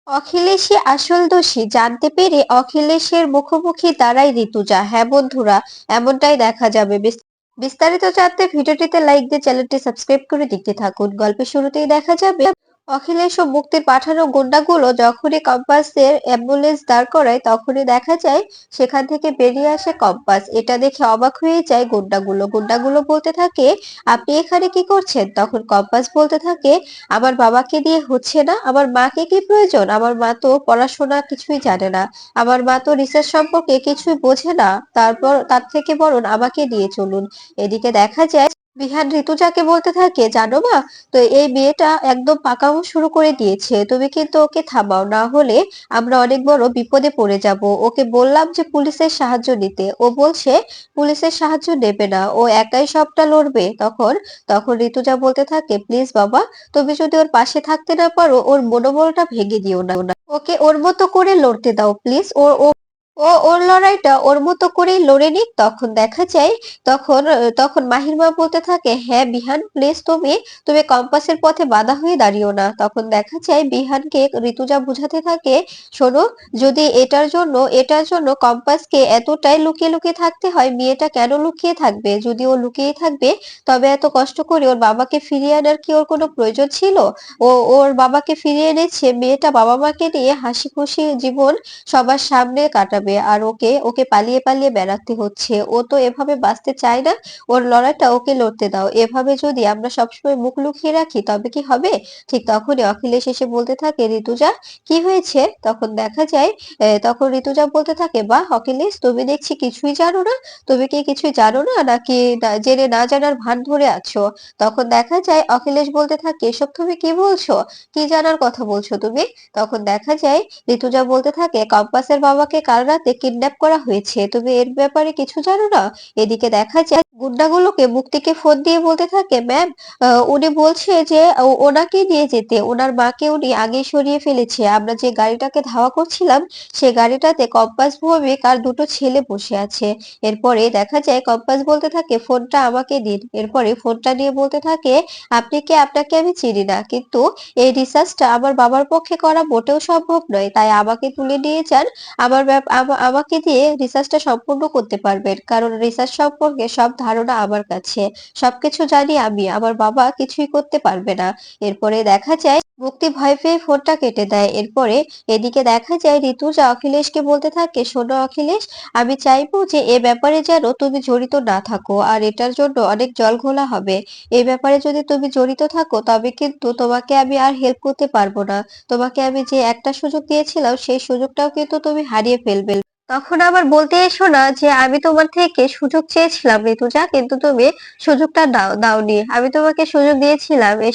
অখিলেশই আসল দোষী জানতে পেরে অখিলেশের মুখোমুখি দাঁড়ায় ঋতুজা। হ্যাঁ বন্ধুরা, এমনটাই দেখা যাবে। বিস্তারিত জানতে ভিডিওটিতে লাইক দিয়ে চ্যানেলটি সাবস্ক্রাইব করে দেখতে থাকুন। গল্পের শুরুতেই দেখা যাবে অখিলেশ ও মুক্তির পাঠানো গুন্ডাগুলো যখনই কম্পাসের অ্যাম্বুলেন্স দাঁড় করায় তখনই দেখা যায় সেখান থেকে বেরিয়ে আসে কম্পাস। এটা দেখে অবাক হয়ে যায় গুন্ডাগুলো বলতে থাকে, আপনি এখানে কি করছেন? তখন কম্পাস বলতে থাকে, আমার বাবাকে দিয়ে হচ্ছে না, আমার মাকে কি প্রয়োজন? আমার মা তো পড়াশোনা কিছুই জানে না, আমার মা তো রিসার্চ সম্পর্কে কিছুই বোঝে না, তারপর তার থেকে বরং আমাকে দিয়ে চলুন। এদিকে দেখা যায় বিহান ঋতুজাকে বলতে থাকে, জানো মা, তো এই বিয়েটা একদম পাকামো শুরু করে দিয়েছে, তুমি কিন্তু ওকে থামাও, না হলে আমরা অনেক বড় বিপদে পড়ে যাব। ওকে বললাম যে পুলিশের সাহায্য নিতে, ও বলছে পুলিশের সাহায্য নেবে না, ও একাই সবটা লড়বে। তখন তখন ঋতুজা বলতে থাকে, প্লিজ বাবা, তুমি যদি ওর পাশে থাকতে না পারো, ওর মনোবলটা ভেঙে দিও না, ওকে ওর মতো করে লড়তে দাও প্লিজ। ও ও ও ওর লড়াইটা ওর মতো করেই লড়ে নিক। তখন দেখা যায় তখন তখন মাহির মা বলতে থাকে, হ্যাঁ বিহান প্লিজ, তুমি তুমি কম্পাসের পথে বাধা হয়ে দাঁড়িও না। তখন দেখা যায় বিহানকে ঋতুজা বুঝাতে থাকে, শোনো, যদি এটার জন্য কম্পাসকে এতটাই লুকিয়ে লুকিয়ে থাকতে হয়, মেয়েটা কেন লুকিয়ে থাকবে? যদি ও লুকিয়ে থাকবে, তবে এত কষ্ট করে ওর বাবাকে ফিরিয়ে আনার কি ওর কোনো প্রয়োজন ছিল? ও ওর বাবাকে ফিরিয়ে এনেছে, মেয়েটা বাবা মাকে নিয়ে হাসি খুশি জীবন সবার সামনে কাটাবে, আর ওকে ওকে পালিয়ে পালিয়ে বেড়াতে হচ্ছে। ও তো এভাবে বাঁচতে চায় না, ওর লড়াইটা ওকে লড়তে দাও। এভাবে যদি আমরা সবসময় মুখ লুকিয়ে রাখি তবে কি হবে? ঠিক তখনই অখিলেশ এসে বলতে থাকে, ঋতুজা কি হয়েছে? তখন দেখা যায় তখন ঋতুজা বলতে থাকে, বাহ অখিলেশ, তুমি দেখছি কিছুই জানো না। তুমি কি কিছুই জানো না, নাকি জেনে না জানার ভান ধরে আছো? তখন দেখা যায় অখিলেশ বলতে থাকে, এসব তুমি কি বলছো? কি জানার কথা বলছো তুমি? তখন দেখা যায় ঋতুজা বলতে থাকে, কম্পাসের বাবাকে কাল রাতে কিডন্যাপ করা হয়েছে, তুমি এর ব্যাপারে কিছু জানো না? এদিকে দেখা যায় গুন্ডাগুলোকে মুক্তিকে ফোন দিয়ে বলতে থাকে, ম্যাম, উনি বলছে যে ওনাকে নিয়ে যেতে, ওনার মাকে উনি আগেই সরিয়ে ফেলেছে। আমরা যে গাড়িটাকে ধাওয়া করছিলাম, সে গাড়িটাতে কম্পাস ভৌমিক আর দুটো ছেলে বসে আছে। এরপরে দেখা যায় কম্পাস বলতে থাকে, ফোনটা আমাকে দিন। এরপরে ফোনটা নিয়ে বলতে থাকে, আপনি কে? আপনাকে আমি চিনি না, কিন্তু এই রিসার্চটা আমার বাবার পক্ষে করা মোটেও সম্ভব নয়, তাই আমাকে তুলে নিয়ে যান। আমাকে দিয়ে রিসার্চটা সম্পূর্ণ করতে পারবেন, কারণ রিসার্চ সম্পর্কে সব ধারণা আমার কাছে, সবকিছু জানি আমি, আমার বাবা কিছুই করতে পারবে না। এরপরে দেখা যায় মুক্তি ভয় পেয়ে ফোনটা কেটে দেয়। এরপরে এদিকে দেখা যায় ঋতুজা অখিলেশকে বলতে থাকে, শোনো অখিলেশ, আমি চাইবো যে এ ব্যাপারে যেন তুমি জড়িত না থাকো, আর এটার জন্য অনেক জল ঘোলা হবে। এই ব্যাপারে যদি তুমি জড়িত থাকো তবে কিন্তু তোমাকে আমি আর হেল্প করতে পারবো না। তোমাকে আমি যে একটা সুযোগ দিয়েছিলাম সেই সুযোগটাও কিন্তু তুমি হারিয়ে ফেলবে। তখন আবার বলতে এসো না যে আমি তোমার থেকে সুযোগ চেয়েছিলাম ঋতুজা, কিন্তু তুমি সুযোগটা দাওনি। আমি তোমাকে সুযোগ দিয়েছিলাম, এই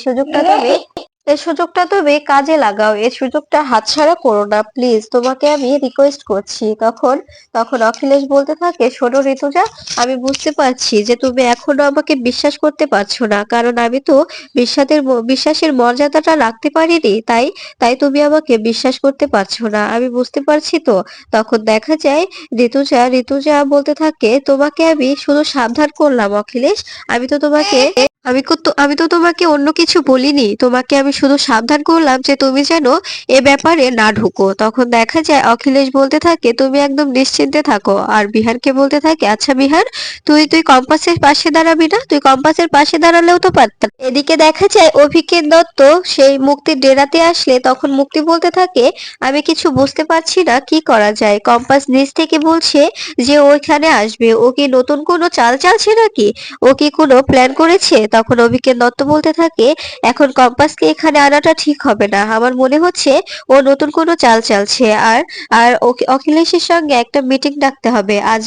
সুযোগটা তুমি কাজে লাগাও, এই সুযোগটা হাতছাড়া করো না প্লিজ, তোমাকে আমি রিকোয়েস্ট করছি। তখন তখন অখিলেশ বলতে থাকে, শোনো ঋতুজা, আমি বুঝতে পারছি যে তুমি এখনো আমাকে বিশ্বাস করতে পারছো না, কারণ আমি তো বিশ্বাসের মর্যাদাটা রাখতে পারিনি, তাই তাই তুমি আমাকে বিশ্বাস করতে পারছো না, আমি বুঝতে পারছি তো। তখন দেখা যায় ঋতুজা বলতে থাকে, তোমাকে আমি শুধু সাবধান করলাম অখিলেশ, আমি তো তোমাকে আমি তো তোমাকে অন্য কিছু বলিনি, তোমাকে আমি শুধু সাবধান করলাম যে তুমি যেন এ ব্যাপারে না ঢুকো। তখন দেখা যায় অখিলেশ বলতে থাকে, তুমি একদম নিশ্চিন্তে থাকো। আর বিহারকে বলতে থাকে, আচ্ছা বিহার, তুই তুই কম্পাসের পাশে দাঁড়াবি না? তুই কম্পাসের পাশে দাঁড়ালেও তো পারতাম। এদিকে দেখা যায় অভিকের দত্ত সেই মুক্তির ডেরাতে আসলে তখন মুক্তি বলতে থাকে, আমি কিছু বুঝতে পারছি না কি করা যায়, কম্পাস নিজ থেকে বলছে যে ওইখানে আসবে, ও কি নতুন কোনো চাল চালছে নাকি? ও কি কোনো প্ল্যান করেছে? তখন অভিজ্ঞান দত্ত বলতে থাকে, এখন কম্পাসকে এখানে আনাটা ঠিক হবে না, আমার মনে হচ্ছে ও নতুন কোনো চাল চালছে। আর আর ওকে অখিলেশের সঙ্গে একটা মিটিং ডাকতে হবে আজ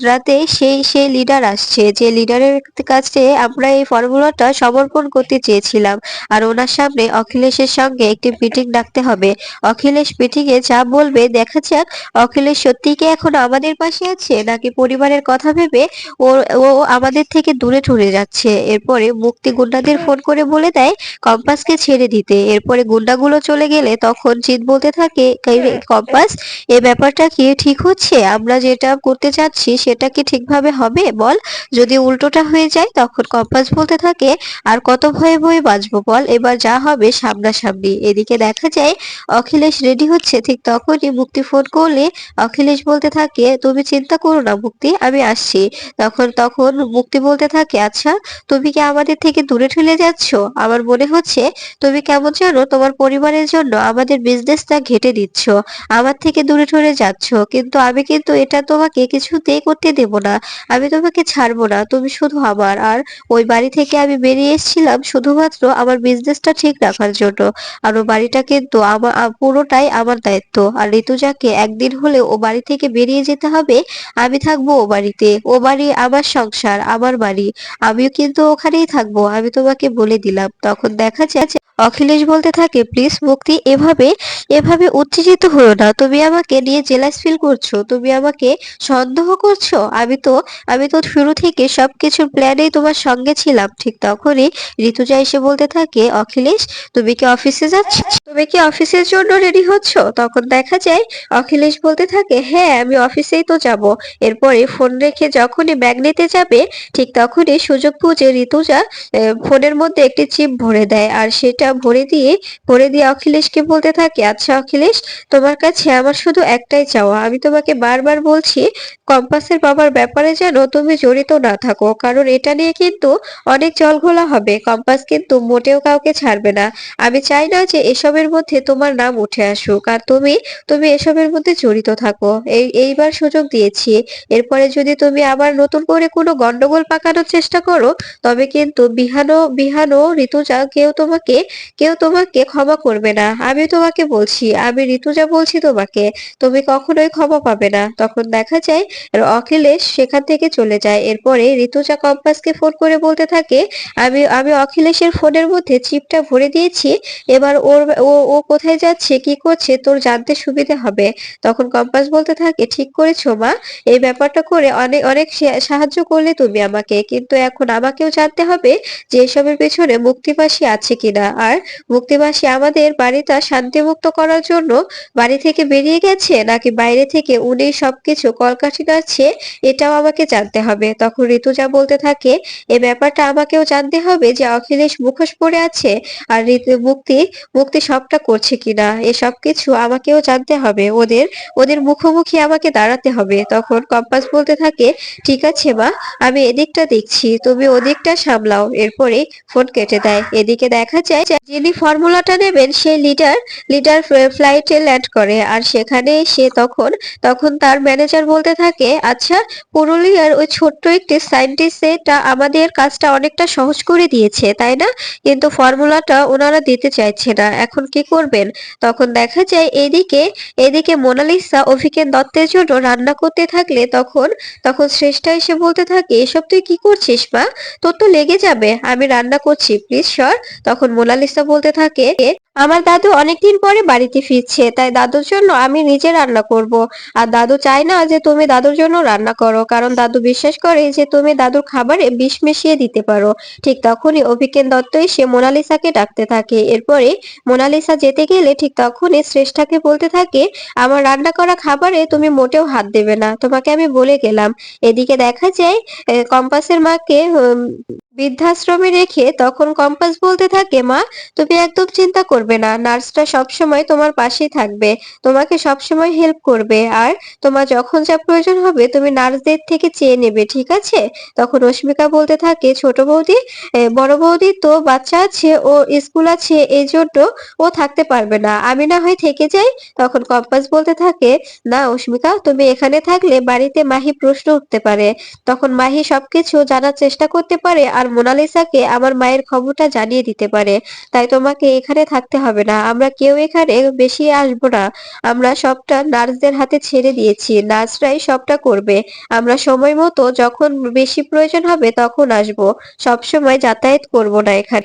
রাতে সেই সেই লিডার আসছে, যে লিডারের কাছে আমরা এই ফর্মুলাটা সমর্পণ করতে চেয়েছিলাম, আর ওনার সামনে অখিলেশের সঙ্গে একটি মিটিং ডাকতে হবে। অখিলেশ মিটিং এ যা বলবে দেখা যাক অখিলেশ সত্যি কি এখন আমাদের পাশে আছে, নাকি পরিবারের কথা ভেবে ও ও আমাদের থেকে দূরে ঠরে যাচ্ছে। এরপরে মুক্তি গুন্ডাদের ফোন করে বলে দেয়, কম্পাসকে ছেড়ে দিতে। এরপরে গুন্ডাগুলো চলে গেলে তখন জিৎ বলতে থাকে, "এই রে কম্পাস, এই ব্যাপারটা কি ঠিক হচ্ছে? আমরা যেটা করতে চাচ্ছি সেটা কি ঠিকভাবে হবে বল? যদি উল্টোটা হয়ে যায়?" তখন কম্পাস বলতে থাকে, "আর কত ভয়ে ভয়ে বাঁচবো বল, এবার যা হবে সামনাসামনি।" এদিকে দেখা যায় অখিলেশ রেডি হচ্ছে, ঠিক তখনই মুক্তি ফোন করলে অখিলেশ বলতে থাকে, "তুমি চিন্তা করো না মুক্তি, আমি আসছি।" তখন তখন মুক্তি বলতে থাকে, "আচ্ছা, তুমি কি আমাদের থেকে দূরে ঠেলে যাচ্ছ? আমার মনে হচ্ছে তুমি কেমন যেন তোমার পরিবারের জন্য আমাদের বিজনেসটা ঘেঁটে দিচ্ছ, আমার থেকে দূরে সরে যাচ্ছ। কিন্তু আমি কিন্তু এটা তোমাকে কিছুতেই করতে দেব না। আমি তোমাকে ছাড়বো না, তুমি শুধু আমার। আর ওই বাড়ি থেকে আমি বেরিয়ে এসেছিলাম শুধুমাত্র আমার বিজনেসটা ঠিক রাখার জন্য। আর ও বাড়িটা কিন্তু আমার পুরোটাই আমার দায়িত্ব। আর ঋতুজাকে একদিন হলেও ও বাড়ি থেকে বেরিয়ে যেতে হবে। আমি থাকবো ও বাড়িতে, ও বাড়ি আমার সংসার, আমার বাড়ি, আমিও কিন্তু ওখানেই থাকবো, আমি তোমাকে বলে দিলাম।" তখন দেখা যায় অখিলেশ বলতে থাকে, "প্লিজ মুক্তি, এভাবে এভাবে উত্তেজিত হলো না। তুমি আমাকে নিয়ে জেলাস ফিল করছো, তুমি আমাকে সন্দেহ করছো। আমি তো শুরু থেকে সবকিছুর প্ল্যানেই তোমার সঙ্গে ছিলাম।" ঠিক তখনই ঋতুজা এসে বলতে থাকে, "অখিলেশ, তুমি কি অফিসে যাচ্ছ? তুমি কি অফিসের জন্য রেডি হচ্ছ?" তখন দেখা যায় অখিলেশ বলতে থাকে, "হ্যাঁ, আমি অফিসেই তো যাব।" এরপরে ফোন রেখে যখনই ব্যাগ নিতে যাবে ঠিক তখনই সুযোগ বুঝে ঋতুজা ফোনের মধ্যে একটি চিপ ভরে দেয়। আর সেটা ভরে দিয়ে অখিলেশকে বলতে থাকে, "আচ্ছা অখিলেশ, তোমার কাছে আমার শুধু একটাই চাওয়া। আমি তোমাকে বারবার বলছি কম্পাসের বাবার ব্যাপারে যেন তুমি জড়িত না থাকো, কারণ এটা নিয়ে কিন্তু অনেক জলঘোলা হবে। কম্পাস কিন্তু মোটেও কাউকে ছাড়বে না। আমি চাই না যে এসবের মধ্যে তোমার নাম উঠে আসুক, আর তুমি তুমি এসবের মধ্যে জড়িত থাকো। এইবার সুযোগ দিয়েছি, এরপরে যদি তুমি আবার নতুন করে কোনো গন্ডগোল পাকানোর চেষ্টা করো তবে কিন্তু বিহানো বিহানো ঋতুজা কেউ তোমাকে ক্ষমা করবে না। আমি তোমাকে বলছি, আমি ঋতুজা বলছি তোমাকে, তুমি কখনোই ক্ষমা পাবে না।" তখন দেখা যায় অখিলেশ সেখান থেকে চলে যায়। এরপরে ঋতুজা কম্পাসকে ফোন করে বলতে থাকে, "আমি আমি অখিলেশের ফোনের মধ্যে চিপটা ভরে দিয়েছি, এবার ও কোথায় যাচ্ছে কি করছে তোর জানতে সুবিধে হবে।" তখন কম্পাস বলতে থাকে, "ঠিক করেছো মা, এই ব্যাপারটা করে অনেক অনেক সাহায্য করলে তুমি আমাকে, কিন্তু এখন আমাকেও জানতে হবে যে এসবের পেছনে মুক্তিবাসী আছে কিনা, আর মুক্তিবাসী আমাদের বাড়িটা শান্তিমুক্ত করার জন্য বাড়ি থেকে বেরিয়ে গেছে নাকি বাইরে থেকে উনি সবকিছু কলকাঠি নাড়ছে, এটাও আমাকে জানতে হবে।" তখন ঋতুজা বলতে থাকে, "এ ব্যাপারটা আমাকেও জানতে হবে যে অখিলেশ মুখোশ পরে আছে আর মুক্তি মুক্তি সবটা করছে কিনা, এসব কিছু আমাকেও জানতে হবে। ওদের ওদের মুখোমুখি আমাকে দাঁড়াতে হবে।" তখন কম্পাস বলতে থাকে, "ঠিক আছে মা, আমি এদিকটা দেখছি, তুমি ওদিকটা সামলাও।" এরপরে ফোন কেটে দেয়। এদিকে দেখা যায় যিনি ফর্মুলাটা নেবেন সেই লিডার লিডার ফ্লাইটে ল্যান্ড করে। আর সেখানে সে তখন তখন তার ম্যানেজার বলতে থাকে, "আচ্ছা, পুরুলিয়ার ওই ছোট্ট একটি সায়েন্টিস্ট এটা আমাদের কাজটা অনেকটা সহজ করে দিয়েছে তাই না? কিন্তু ফর্মুলাটা ওনারা দিতে চাইছে না, এখন কি করবেন?" তখন দেখা যায় এদিকে এদিকে মোনালিসা অভিজ্ঞান দত্তের জন্য রান্না করতে থাকলে তখন তখন শ্রেষ্ঠা এসে বলতে থাকে, "এসব তুই কি করছিস মা? তোর তো লেগে যাবে, আমি রান্না করছি, প্লিজ সর।" তখন মোনালিসা বলতে থাকে, "আমার দাদু অনেকদিন পরে বাড়িতে ফিরছে, তাই দাদুর জন্য আমি নিজে রান্না করব। আর দাদু চায় না যে তুমি দাদুর জন্য রান্না করো, কারণ দাদু বিশ্বাস করে যে তুমি দাদুর খাবারে বিষ মিশিয়ে দিতে পারো।" ঠিক তখনই অভিজ্ঞান দত্ত এসে মোনালিসাকে ডাকতে থাকে। এরপরে মোনালিসা যেতে গেলে ঠিক তখনই শ্রেষ্ঠাকে বলতে থাকে, "আমার রান্না করা খাবারে তুমি মোটেও হাত দেবে না, তোমাকে আমি বলে গেলাম।" এদিকে দেখা যায় কম্পাসের মাকে বৃদ্ধাশ্রমে রেখে তখন কম্পাস বলতে থাকে, "মা, তুমি একদম চিন্তা করবে না, নার্সটা সবসময় তোমার পাশেই থাকবে, তোমাকে সবসময় হেল্প করবে, আর তোমার যখন যা প্রয়োজন হবে তুমি নার্সদের থেকে চেয়ে নেবে, ঠিক আছে?" তখন রশ্মিকা বলতে থাকে, "ছোট বৌদি, বড় বৌদি তো বাচ্চা আছে, ও স্কুল আছে, এই জন্য ও থাকতে পারবে না, আমি না হয় থেকে যাই।" তখন কম্পাস বলতে থাকে, "না অস্মিকা, তুমি এখানে থাকলে বাড়িতে মাহি প্রশ্ন উঠতে পারে, তখন মাহি সবকিছু জানার চেষ্টা করতে পারে আর মোনালিসাকে আমার মায়ের খবরটা জানিয়ে দিতে পারে, তাই তোমাকে এখানে থাকতে হবে না, আমরা কেউ এখানে বেশি আসবো না, আমরা সবটা নার্সদের হাতে ছেড়ে দিয়েছি, নার্সরাই সবটা করবে, আমরা সময় মতো যখন বেশি প্রয়োজন হবে তখন আসবো, সবসময় যাতায়াত করবো না এখানে।"